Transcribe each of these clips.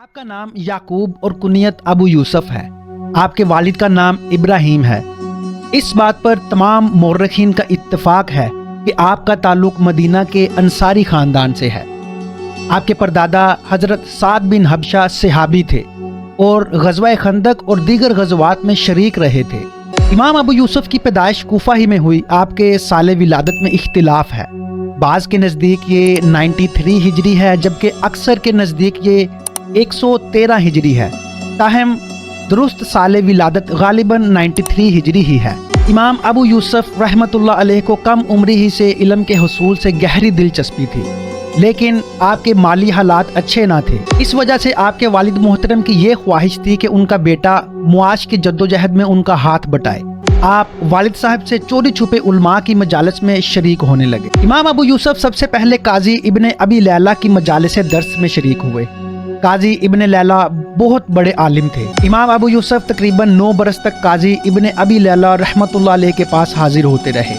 आपका नाम याकूब और कुनियत अबू यूसुफ है। आपके वालिद का नाम इब्राहिम है। इस बात पर तमाम मौर्रखीन का इत्तेफाक है कि आपका ताल्लुक मदीना के अंसारी ख़ानदान से है। आपके परदादा हज़रत साद बिन हबशा सहाबी थे और ग़ज़वा खंदक और दीगर ग़ज़वात में शरीक रहे थे। इमाम अबू यूसुफ की पैदाइश कूफा ही में हुई। आपके साल विलादत में इख्तिलाफ है। बाज़ के नज़दीक ये 93 हिजरी है, जबकि अक्सर के नज़दीक ये 113 हिजरी है। ताहम दुरुस्त साल विलादत गालिबन 93 हिजरी ही है। इमाम अबू यूसुफ रहमतुल्लाह अलैह को कम उम्री ही से इल्म के हुसूल से गहरी दिलचस्पी थी, लेकिन आपके माली हालात अच्छे ना थे। इस वजह से आपके वालिद मोहतरम की ये ख्वाहिश थी कि उनका बेटा मुआश की जद्दोजहद में उनका हाथ बटाए। आप वालिद साहब से चोरी छुपे उलमा की मजालिस में शरीक होने लगे। इमाम अबू यूसुफ सबसे पहले काजी इब्ने अबी लैला की मजालिस दर्स में शरीक हुए। काजी इब्ने लैला बहुत बड़े आलिम थे। इमाम अबू यूसुफ तकरीबन 9 बरस तक काजी इब्ने अबी लैला रहमतुल्लाह अलैह के पास हाजिर होते रहे।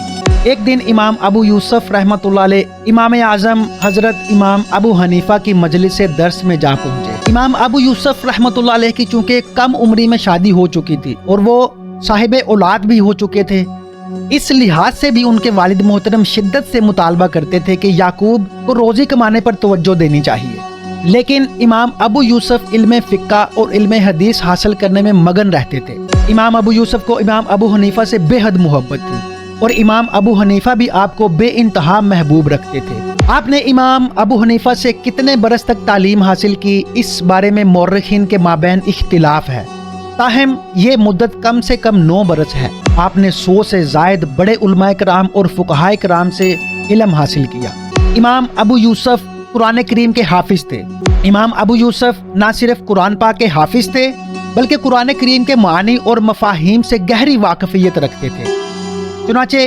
एक दिन इमाम अबू यूसुफ रहमतुल्लाह अलैह इमाम आज़म हज़रत इमाम अबू हनीफा की मजलिस दर्स में जा पहुँचे। इमाम अबू यूसुफ रहमतुल्लाह अलैह की चूँकि कम उम्री में शादी हो चुकी थी और वो साहिब औलाद भी हो चुके थे, इस लिहाज से भी उनके वालिद मोहतरम शिद्दत से मुतालबा करते थे कि याकूब को रोज़ी कमाने पर तवज्जो देनी चाहिए। लेकिन इमाम अबू यूसुफ इल्म फ़िक़्ह और इल्म हदीस हासिल करने में मगन रहते थे। इमाम अबू यूसुफ को इमाम अबू हनीफा से बेहद मोहब्बत थी और इमाम अबू हनीफा भी आपको बेइंतहा महबूब रखते थे। आपने इमाम अबू हनीफा से कितने बरस तक तालीम हासिल की, इस बारे में मौर्रखीन के माबैन इख्तिलाफ है। ताहम ये मुद्दत कम से कम 9 बरस है। आपने 100 से ज़ायद बड़े उलमाए कराम और फुक़हाए कराम से इल्म हासिल किया। इमाम अबू यूसुफ कुरान करीम के हाफिज थे। इमाम अबू यूसुफ ना सिर्फ कुरान पाक के हाफिज थे, बल्कि कुरान करीम के मानी और मफाहीम से गहरी वाकफियत रखते थे। चुनाचे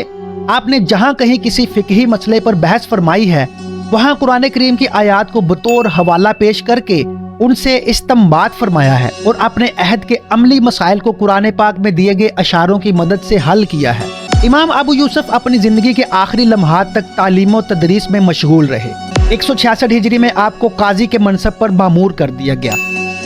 आपने जहाँ कहीं किसी फ़िक़ही मसले पर बहस फरमाई है, वहाँ कुरान करीम की आयात को बतौर हवाला पेश करके उनसे इस्तिंबात फरमाया है और अपने अहद के अमली मसाइल को कुरान पाक में दिए गए अशारों की मदद से हल किया है। इमाम अबू यूसुफ अपनी ज़िंदगी के आखिरी लम्हात तक तालीम और तदरीस में मशगूल रहे। 166 हिजरी में आपको काजी के मनसब पर मामूर कर दिया गया।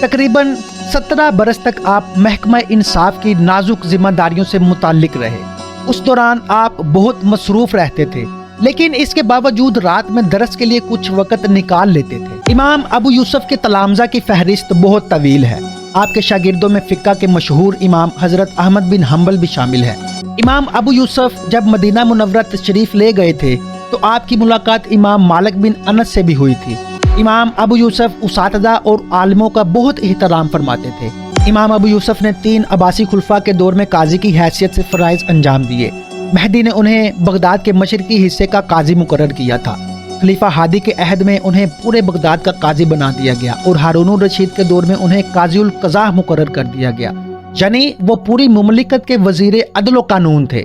तकरीबन 17 बरस तक आप महकमा इंसाफ की नाजुक जिम्मेदारियों से मुताल्लिक रहे। उस दौरान आप बहुत मसरूफ रहते थे, लेकिन इसके बावजूद रात में दरस के लिए कुछ वक़्त निकाल लेते थे। इमाम अबू यूसुफ के तलामज़ा की फहरिस्त बहुत तवील है। आपके शागिर्दों में फ़िक़्ह के मशहूर इमाम हज़रत अहमद बिन हम्बल भी शामिल है। इमाम अबू यूसुफ जब मदीना मुनव्वरा तशरीफ़ ले गए थे तो आपकी मुलाकात इमाम मालिक बिन अनस से भी हुई थी। इमाम अबू यूसुफ उसातिज़ा और आलिमों का बहुत एहतराम फरमाते थे। इमाम अबू यूसुफ ने 3 अब्बासी खुलफा के दौर में काजी की हैसियत से फ़राइज़ अंजाम दिए। महदी ने उन्हें बगदाद के मशरकी हिस्से का काजी मुकर्रर किया था। खलीफा हादी के अहद में उन्हें पूरे बगदाद का काजी बना दिया गया और हारून रशीद के दौर में उन्हें काज़ीउल क़ज़ा मुकर्रर कर दिया गया, यानी वो पूरी मुमलिकत के वज़ीर अदल व कानून थे।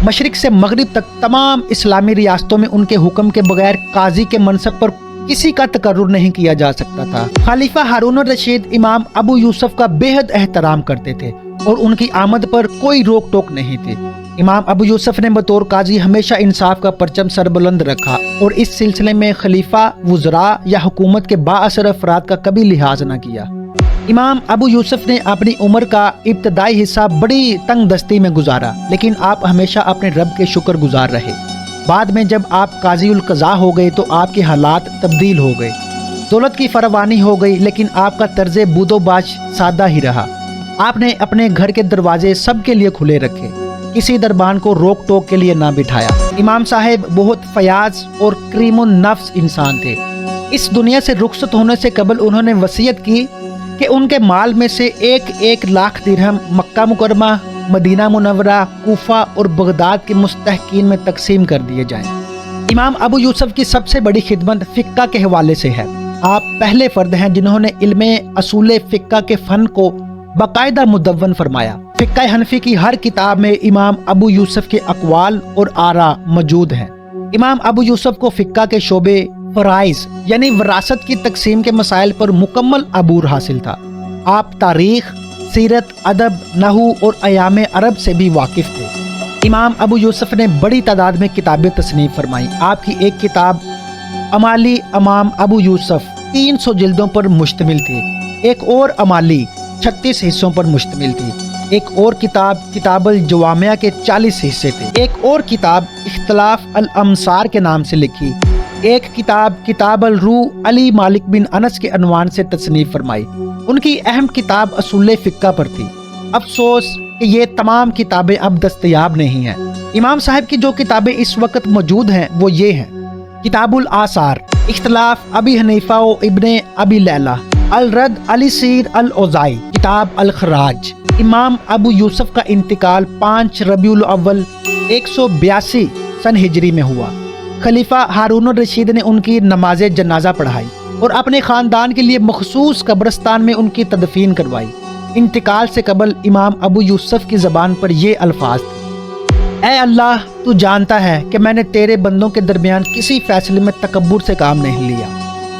मशरिक से मगरिब तक तमाम इस्लामी रियासतों में उनके हुक्म के बगैर काजी के मनसब पर किसी का तकर्रुर नहीं किया जा सकता था। खलीफा हारून रशीद इमाम अबू यूसुफ का बेहद एहतराम करते थे और उनकी आमद पर कोई रोक टोक नहीं थी। इमाम अबू यूसुफ ने बतौर काजी हमेशा इंसाफ का परचम सरबुलंद रखा और इस सिलसिले में खलीफा, वुज़रा या हुकूमत के बाअसर अफराद का कभी लिहाज न किया। इमाम अबू यूसुफ ने अपनी उम्र का इब्तदाई हिस्सा बड़ी तंग दस्ती में गुजारा, लेकिन आप हमेशा अपने रब के शुक्रगुजार रहे। बाद में जब आप काज़ीउल क़ज़ा हो गए तो आपके हालात तब्दील हो गए। दौलत की फरावानी हो गई, लेकिन आपका तर्ज बूदोबाश सादा ही रहा। आपने अपने घर के दरवाजे सबके लिए खुले रखे, किसी दरबान को रोक टोक के लिए ना बिठाया। इमाम साहब बहुत फयाज और करीमुन नफ्स इंसान थे। इस दुनिया से रुखसत होने से कबल उन्होंने वसीयत की कि उनके माल में से 1-1 लाख दिरहम मक्का मुकरमा, मदीना मुनव्वरा, कूफा और बगदाद के मुस्तहकीन में तकसीम कर दिए जाएं। इमाम अबू यूसुफ की सबसे बड़ी खिदमत फ़िक़्ह के हवाले से है। आप पहले फ़र्द हैं जिन्होंने इल्मे असूल फ़िक़्ह के फ़न को बाकायदा मुदव्वन फरमाया। फ़िक़्ह हनफी की हर किताब में इमाम अबू यूसुफ के अक़वाल और आरा मौजूद हैं। इमाम अबू यूसुफ को फ़िक़्ह के शोबे फ़राइज़ यानी विरासत की तकसीम के मसाइल पर मुकम्मल अबूर हासिल था। आप तारीख़, सीरत, अदब, नहू और अयाम अरब से भी वाकिफ़ थे। इमाम अबू यूसुफ ने बड़ी तादाद में किताबें तसनीफ़ फरमाई। आपकी एक किताब अमाली इमाम अबू यूसुफ 300 जिल्दों पर मुश्तमिल थी। ایک اور امالی 36 حصوں پر مشتمل تھی، ایک اور کتاب کتاب الجوامع کے 40 حصے تھے، ایک اور کتاب اختلاف الامصار کے نام سے لکھی، ایک کتاب کتاب الروح علی مالک بن انس کے عنوان سے تصنیف فرمائی۔ ان کی اہم کتاب اصول فقہ پر تھی۔ افسوس کہ یہ تمام کتابیں اب دستیاب نہیں ہیں۔ امام صاحب کی جو کتابیں اس وقت موجود ہیں وہ یہ ہیں: کتاب الآثار، اختلاف ابی حنیفہ و ابن ابی لیلہ، الرد علی سیر الاوزاعی، کتاب الخراج۔ امام ابو یوسف کا انتقال 5 ربیع الاول 182 سن ہجری میں ہوا۔ خلیفہ ہارون الرشید نے ان کی نماز جنازہ پڑھائی اور اپنے خاندان کے لیے مخصوص قبرستان میں ان کی تدفین کروائی۔ انتقال سے قبل امام ابو یوسف کی زبان پر یہ الفاظ تھے: اے اللہ، تو جانتا ہے کہ میں نے تیرے بندوں کے درمیان کسی فیصلے میں تکبر سے کام نہیں لیا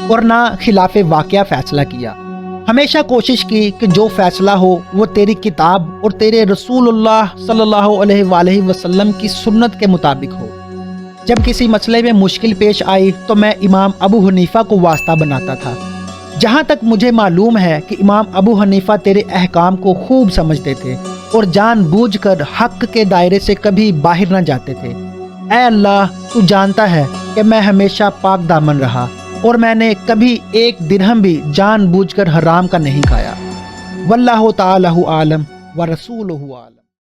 اور نہ خلاف واقعہ فیصلہ کیا۔ ہمیشہ کوشش کی کہ جو فیصلہ ہو وہ تیری کتاب اور تیرے رسول اللہ صلی اللہ علیہ وآلہ وسلم کی سنت کے مطابق ہو۔ جب کسی مسئلے میں مشکل پیش آئی تو میں امام ابو حنیفہ کو واسطہ بناتا تھا۔ جہاں تک مجھے معلوم ہے کہ امام ابو حنیفہ تیرے احکام کو خوب سمجھتے تھے اور جان بوجھ کر حق کے دائرے سے کبھی باہر نہ جاتے تھے۔ اے اللہ، تو جانتا ہے کہ میں ہمیشہ پاک دامن رہا اور میں نے کبھی ایک درہم بھی جان بوجھ کر حرام کا نہیں کھایا۔ واللہ تعالی عالم ورسولہ عالم۔